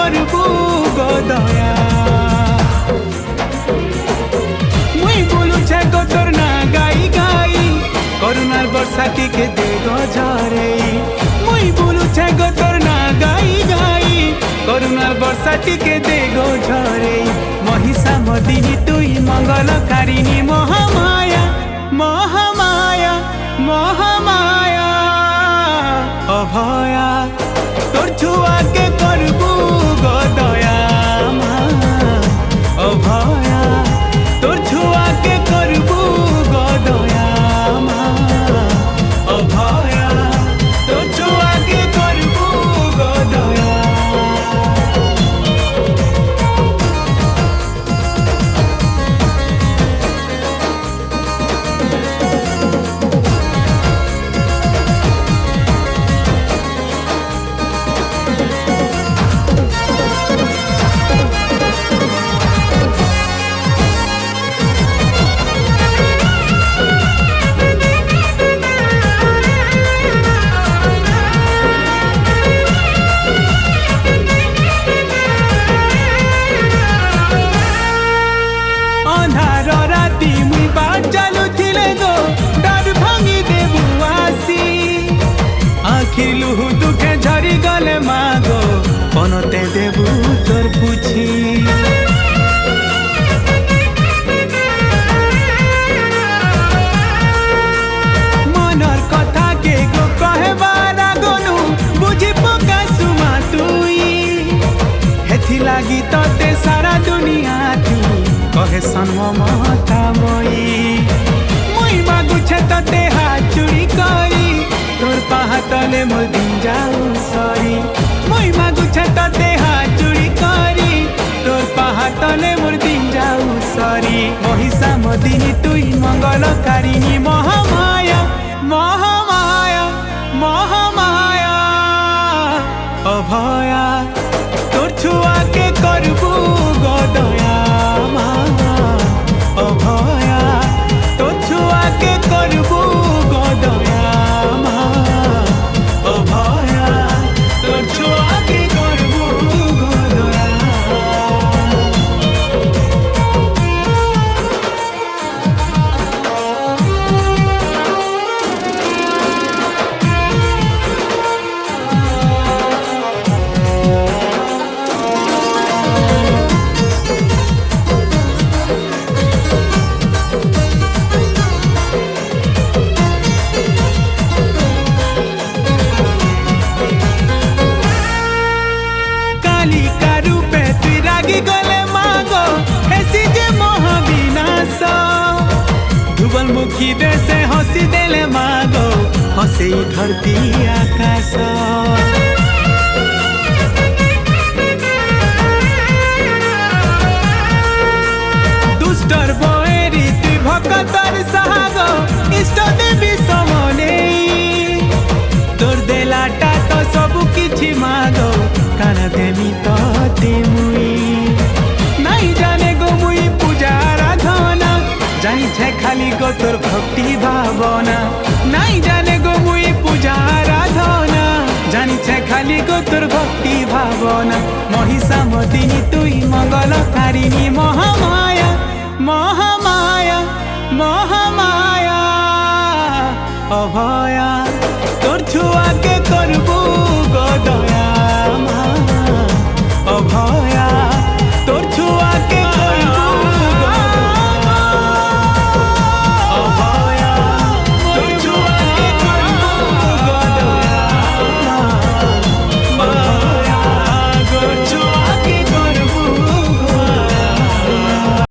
করবু গো দয়া মুই বলুছে গো তোর না গাই গাই করুণার বর্ষাটিকে দে গো ঝরেই মুই বলুছে গো তোর না গাই গাই করুণার বর্ষাটিকে দে গো ঝরেই মহিষা মদিনী তুই মঙ্গলকারিণী মহামায়া মহামায়া মহামায়া অভয়া তোর ছুয়াকে করবু গো দয়া মা অভয়া তোর ছুয়াকে করবু গো দয়া মা অভয়া তোর ছুয়াকে করবু গো দয়া আখিলুহু দুঃখে ঝরি গলে মাগো পনতে দেবু তোর পুছি মনর কথা কে গো কহেবার আগনু বুঝি পকা সুমা তুই হেথি লাগি ততে সারা দুনিয়া থি কহে সন্ম মমতা মই মুই মাগুছে ততে হাত চুরি করি তোর পাহাতলে মোর দিন যাও সরি মুই মাগুছে ততে হাত চুরি করি তোর পাহাতলে মোর দিন যাও সরি মহিষা মদিনী তুই মঙ্গলকারিণী মহামায়া মহামায়া মহামায়া অভয়া তোর ছুয়াকে করবু গো দয়া মা অভয়া তোর ছুয়াকে করবু গো দয়া মা অভয়া তোর ছুয়াকে করবু গো দয়া মুখী দেশে হসি দেলে মাগো হসেই ধরতি আকাশ দুষ্টর বয়েরি তুই ভকতর সাহাগ ইষ্ট দেবী সমনেই তোর দেলাটা তো সবু কিছু মাগো কান দেমি ততে মুই নাই জানে গো মুই পূজা আরাধনা জানিছে খালি গো তোর ভক্তি ভাবনা নাই জানে গো মুই পূজা আরাধনা জানিছে খালি গো তোর ভক্তি ভাবনা মহিষা মদিনী তুই মঙ্গলকারিণী মহামায়া মহামায়া মহামায়া অভয়া তোর ছুয়াকে করবু